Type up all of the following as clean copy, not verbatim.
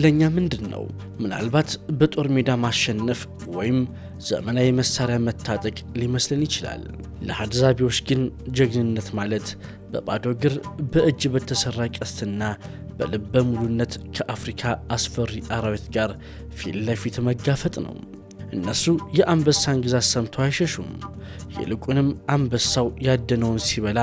ለኛ ምንድነው? ምናልባት በጦር ሜዳ ማሸነፍ ወይም ዘመናዊ መሳሪያ መታጠቅ ሊመስልን ይችላል። ለሐድዛቢዎች ግን ጀግንነት ማለት በባዶ እግር በእጅ በተሰራ ቀስትና በልበ ሙሉነት ከአፍሪካ አስፈሪ አራዊት ጋር ፊት ለፊት መጋፈጥ ነው። እነሱ የአንበሳን ግዛት ሰምተው አይሸሹም። ይልቁንም አንበሳው ያደነውን ሲበላ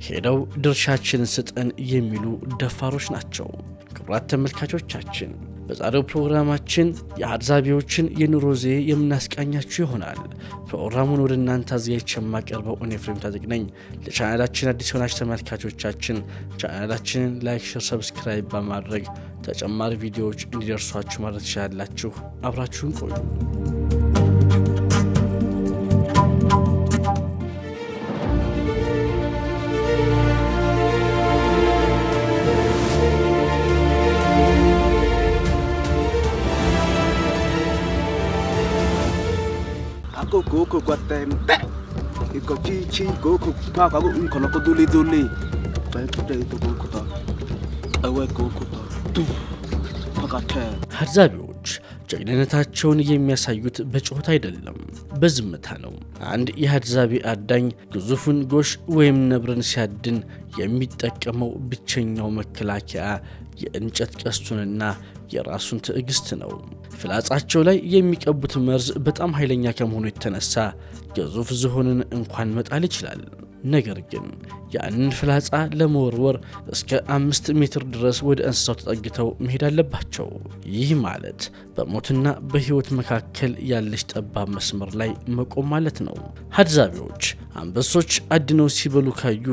ሄደው ድርሻችንን ስጠን የሚሉ ደፋሮች ናቸው። ክቡራት ተመልካቾቻችን በዛሬው ፕሮግራማችን የሐድዛቢዎችን የኑሮ ዘዬ የምናስቃኛችሁ ይሆናል። ፕሮግራሙን ወደ እናንተ አዘጋጅቼ የማቀርበው እኔ ኤፍሬም ታጠቅ ነኝ። ለቻናላችን አዲስ የሆናችሁ ተመልካቾቻችን ቻናላችንን ላይክ፣ ሼር፣ ሰብስክራይብ በማድረግ ተጨማሪ ቪዲዮዎች እንዲደርሷችሁ ማድረግ ትችላላችሁ። አብራችሁን ቆዩ። Goku guatem iko chi goku pa ka go kono ko duli pai puta ito goku ta awe goku ta tu pakate ሐድዛቢዎች ጀግንነታቸውን የሚያሳዩት በጩኸት አይደለም፣ በዝምታ ነው። አንድ የሐድዛቢ አዳኝ ግዙፉን ጎሽ ወይም ነብርን ሲያድን የሚጠቀመው ብቸኛው መከላከያ የእንጨት ቀስቱንና የራሱን ትዕግስት ነው። ፍላጻቸው ላይ የሚቀቡት መርዝ በጣም ኃይለኛ ከመሆኑ የተነሳ ግዙፍ ዝሆንን እንኳን መጣል ይችላል። ነገር ግን ያንን ፍላጻ ለመወርወር እስከ 5 ሜትር ድረስ ወደ እንስሳው ተጠግተው መሄድ አለባቸው። ይህ ማለት በሞትና በሕይወት መካከል ያለች ጠባብ መስመር ላይ መቆም ማለት ነው። ሐድዛቢዎች አንበሶች አድነው ሲበሉ ካዩ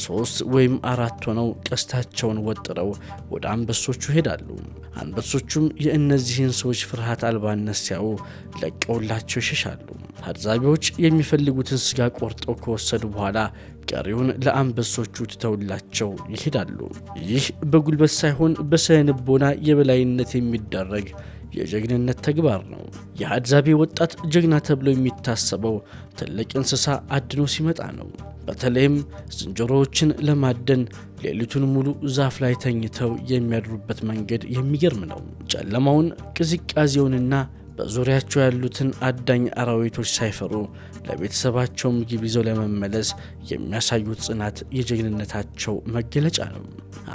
3 ወይም 4 ሆነው ቀስታቸውን ወጥረው ወደ አንበሶቹ ይሄዳሉ። አንበሶቹም የእነዚህን ሰዎች ፍርሃት አልባነት ሲያዩ ለቀውላቸው ይሸሻሉ። ሐድዛቢዎች የሚፈልጉትን ስጋ ቆርጠው ከወሰዱ በኋላ ቀሪውን ለአንበሶቹ ትተውላቸው ይሄዳሉ። ይህ በጉልበት ሳይሆን በስነ ልቦና የበላይነት የሚደረግ የጀግንነት ተግባር ነው። የሐድዛቢ ወጣት ጀግና ተብሎ የሚታሰበው ትልቅ እንስሳ አድኖ ሲመጣ ነው። በተለይም ዝንጀሮዎችን ለማደን ሌሊቱን ሙሉ ዛፍ ላይ ተኝተው የሚያድሩበት መንገድ የሚገርም ነው። ጨለማውን፣ ቅዝቃዜውንና በዙሪያቸው ያሉትን አዳኝ አራዊቶች ሳይፈሩ ለቤተሰባቸው ምግብ ይዘው ለመመለስ የሚያሳዩት ጽናት የጀግንነታቸው መገለጫ ነው።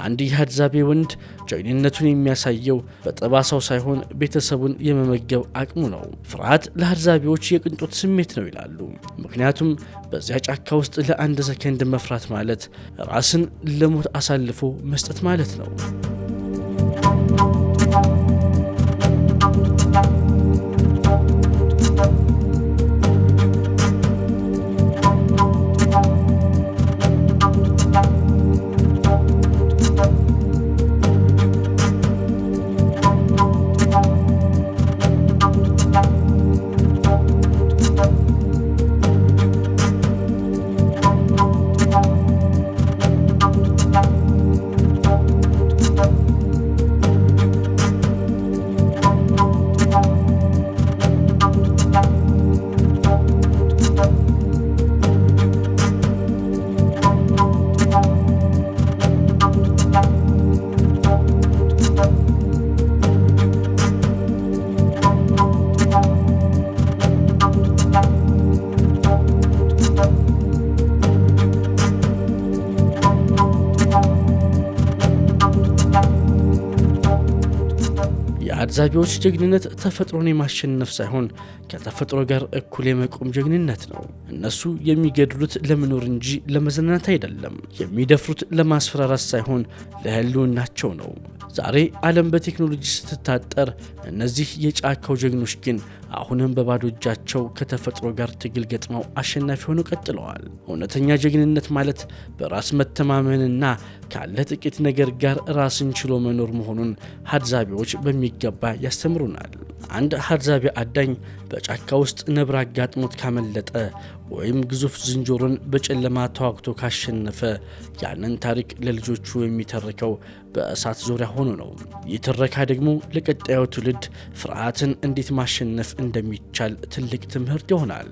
አንድ የሐድዛቢ ወንድ ጀግንነቱን የሚያሳየው በጠባሳው ሳይሆን ቤተሰቡን የመመገብ አቅሙ ነው። ፍርሃት ለሐድዛቢዎች የቅንጦት ስሜት ነው ይላሉ። ምክንያቱም በዚያ ጫካ ውስጥ ለአንድ ሰከንድ መፍራት ማለት ራስን ለሞት አሳልፎ መስጠት ማለት ነው። የሀድዛቢዎች ጀግንነት ተፈጥሮን የማሸነፍ ሳይሆን ከተፈጥሮ ጋር እኩል የመቆም ጀግንነት ነው። እነሱ የሚገድሉት ለመኖር እንጂ ለመዝናናት አይደለም። የሚደፍሩት ለማስፈራራት ሳይሆን ለህልውናቸው ነው። ዛሬ ዓለም በቴክኖሎጂ ስትታጠር፣ እነዚህ የጫካው ጀግኖች ግን አሁንም በባዶ እጃቸው ከተፈጥሮ ጋር ትግል ገጥመው አሸናፊ ሆነው ቀጥለዋል። እውነተኛ ጀግንነት ማለት በራስ መተማመንና ካለ ጥቂት ነገር ጋር ራስን ችሎ መኖር መሆኑን ሀድዛቢዎች በሚገባ ያስተምሩናል። አንድ ሀድዛቢ አዳኝ በጫካ ውስጥ ነብር አጋጥሞት ካመለጠ ወይም ግዙፍ ዝንጀሮን በጨለማ ተዋግቶ ካሸነፈ ያንን ታሪክ ለልጆቹ የሚተርከው በእሳት ዙሪያ ሆኖ ነው። ይህ ትረካ ደግሞ ለቀጣዩ ትውልድ ፍርሃትን እንዴት ማሸነፍ እንደሚቻል ትልቅ ትምህርት ይሆናል።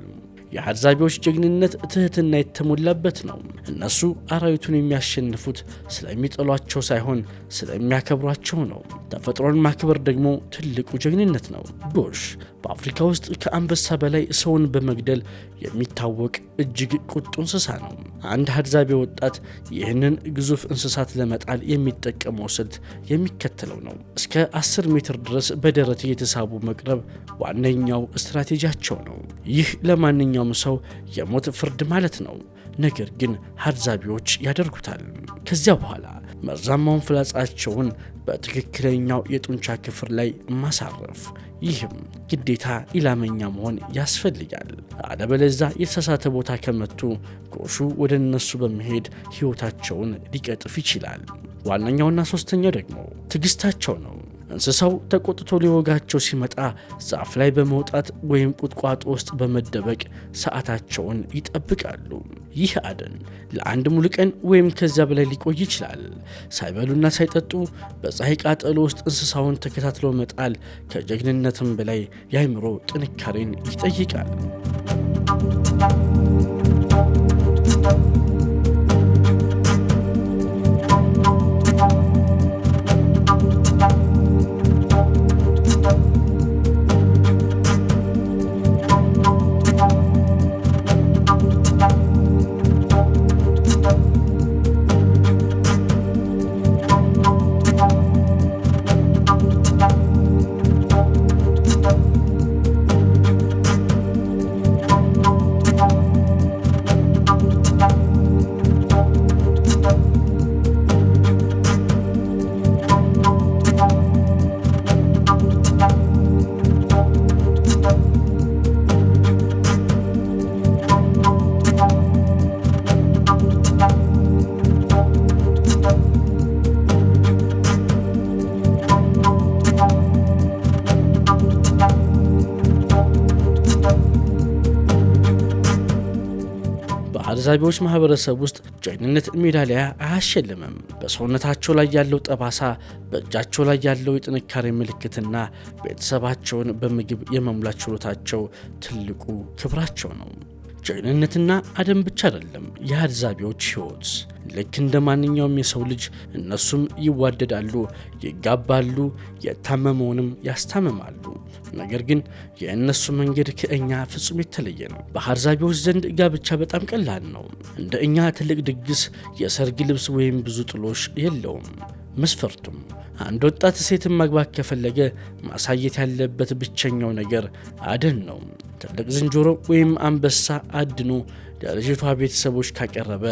የሀድዛቢዎች ጀግንነት ትህትና የተሞላበት ነው። እነሱ አራዊቱን የሚያሸንፉት ስለሚጠሏቸው ሳይሆን ስለሚያከብሯቸው ነው። ተፈጥሮን ማክበር ደግሞ ትልቁ ጀግንነት ነው። ጎሽ በአፍሪካ ውስጥ ከአንበሳ በላይ ሰውን በመግደል የሚታወቅ እጅግ ቁጡ እንስሳ ነው። አንድ ሀድዛቢ ወጣት ይህንን ግዙፍ እንስሳት ለመጣል የሚጠቀመው ስልት የሚከተለው ነው። እስከ 10 ሜትር ድረስ በደረት እየተሳቡ መቅረብ ዋነኛው ስትራቴጂያቸው ነው። ይህ ለማንኛውም ሰው የሞት ፍርድ ማለት ነው። ነገር ግን ሀድዛቢዎች ያደርጉታል። ከዚያ በኋላ መርዛማውን ፍላጻቸውን በትክክለኛው የጡንቻ ክፍል ላይ ማሳረፍ። ይህም ግዴታ ኢላመኛ መሆን ያስፈልጋል። አለበለዚያ የተሳሳተ ቦታ ከመቱ ጎሹ ወደ እነሱ በመሄድ ሕይወታቸውን ሊቀጥፍ ይችላል። ዋነኛውና ሶስተኛው ደግሞ ትዕግስታቸው ነው። እንስሳው ተቆጥቶ ሊወጋቸው ሲመጣ ዛፍ ላይ በመውጣት ወይም ቁጥቋጦ ውስጥ በመደበቅ ሰዓታቸውን ይጠብቃሉ። ይህ አደን ለአንድ ሙሉ ቀን ወይም ከዚያ በላይ ሊቆይ ይችላል። ሳይበሉና ሳይጠጡ በፀሐይ ቃጠሎ ውስጥ እንስሳውን ተከታትሎ መጣል ከጀግንነትም በላይ የአእምሮ ጥንካሬን ይጠይቃል። በሀድዛቢዎች ማህበረሰብ ውስጥ ጀግንነት ሜዳሊያ አያሸልምም። በሰውነታቸው ላይ ያለው ጠባሳ፣ በእጃቸው ላይ ያለው የጥንካሬ ምልክትና ቤተሰባቸውን በምግብ የመሙላት ችሎታቸው ትልቁ ክብራቸው ነው። ጀግንነትና አደም ብቻ አይደለም የሀድዛቢዎች ሕይወት። ልክ እንደ ማንኛውም የሰው ልጅ እነሱም ይዋደዳሉ፣ ይጋባሉ፣ የታመመውንም ያስታምማሉ። ነገር ግን የእነሱ መንገድ ከእኛ ፍጹም የተለየ ነው። በሀድዛቢዎች ዘንድ ጋብቻ በጣም ቀላል ነው። እንደ እኛ ትልቅ ድግስ፣ የሰርግ ልብስ ወይም ብዙ ጥሎሽ የለውም። መስፈርቱም አንድ ወጣት ሴትን ማግባት ከፈለገ ማሳየት ያለበት ብቸኛው ነገር አደን ነው። ትልቅ ዝንጀሮ ወይም አንበሳ አድኖ ለልጅቷ ቤተሰቦች ካቀረበ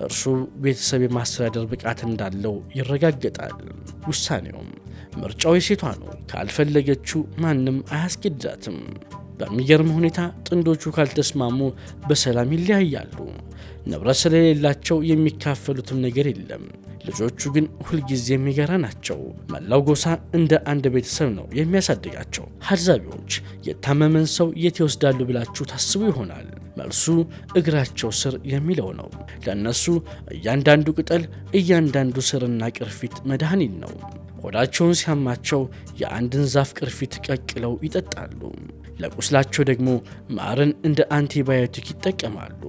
እርሱ ቤተሰብ የማስተዳደር ብቃት እንዳለው ይረጋገጣል። ውሳኔውም ምርጫው የሴቷ ነው። ካልፈለገችው ማንም አያስገድዳትም። በሚገርም ሁኔታ ጥንዶቹ ካልተስማሙ በሰላም ይለያያሉ። ንብረት ስለሌላቸው የሚካፈሉትም ነገር የለም። ልጆቹ ግን ሁልጊዜም የጋራ ናቸው። መላው ጎሳ እንደ አንድ ቤተሰብ ነው የሚያሳድጋቸው። ሀድዛቢዎች የታመመን ሰው የት ይወስዳሉ ብላችሁ ታስቡ ይሆናል። መልሱ እግራቸው ስር የሚለው ነው። ለእነሱ እያንዳንዱ ቅጠል፣ እያንዳንዱ ስርና ቅርፊት መድኃኒት ነው። ሆዳቸውን ሲያማቸው የአንድን ዛፍ ቅርፊት ቀቅለው ይጠጣሉ። ለቁስላቸው ደግሞ ማርን እንደ አንቲባዮቲክ ይጠቀማሉ።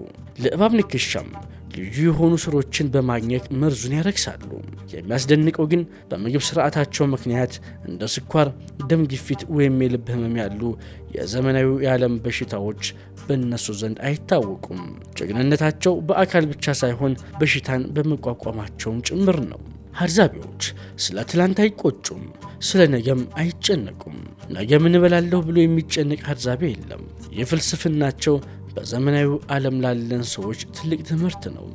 ለእባብ ንክሻም ልዩ የሆኑ ስሮችን በማግኘት መርዙን ያረክሳሉ። የሚያስደንቀው ግን በምግብ ስርዓታቸው ምክንያት እንደ ስኳር፣ ደም ግፊት ወይም የልብ ህመም ያሉ የዘመናዊ የዓለም በሽታዎች በእነሱ ዘንድ አይታወቁም። ጀግንነታቸው በአካል ብቻ ሳይሆን በሽታን በመቋቋማቸውም ጭምር ነው። ሀድዛቢዎች ስለ ትላንት አይቆጩም፣ ስለ ነገም አይጨነቁም። ነገ ምን እበላለሁ ብሎ የሚጨነቅ ሀድዛቢ የለም። የፍልስፍናቸው በዘመናዊው ዓለም ላለን ሰዎች ትልቅ ትምህርት ነው።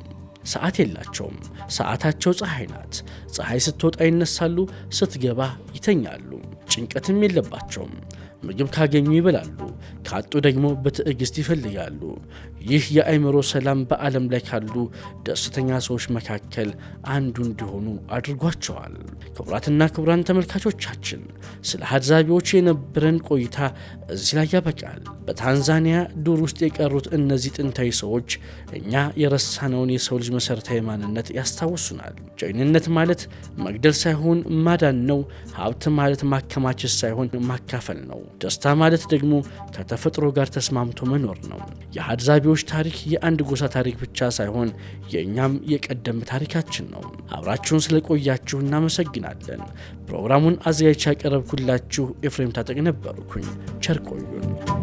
ሰዓት የላቸውም። ሰዓታቸው ፀሐይ ናት። ፀሐይ ስትወጣ ይነሳሉ፣ ስትገባ ይተኛሉ። ጭንቀትም የለባቸውም። ምግብ ካገኙ ይበላሉ፣ ካጡ ደግሞ በትዕግስት ይፈልጋሉ። ይህ የአእምሮ ሰላም በዓለም ላይ ካሉ ደስተኛ ሰዎች መካከል አንዱ እንዲሆኑ አድርጓቸዋል። ክቡራትና ክቡራን ተመልካቾቻችን ስለ ሀድዛቢዎች የነበረን ቆይታ እዚህ ላይ ያበቃል። በታንዛኒያ ዱር ውስጥ የቀሩት እነዚህ ጥንታዊ ሰዎች እኛ የረሳነውን የሰው ልጅ መሠረታዊ ማንነት ያስታውሱናል። ጀግንነት ማለት መግደል ሳይሆን ማዳን ነው። ሀብት ማለት ማከማቸት ሳይሆን ማካፈል ነው። ደስታ ማለት ደግሞ ከተፈጥሮ ጋር ተስማምቶ መኖር ነው። የሀድዛቢዎች ታሪክ የአንድ ጎሳ ታሪክ ብቻ ሳይሆን የእኛም የቀደም ታሪካችን ነው። አብራችሁን ስለቆያችሁ እናመሰግናለን። ፕሮግራሙን አዘጋጅቼ ያቀረብኩላችሁ ኤፍሬም ታጠቅ ነበርኩኝ። ቸር ቆዩን።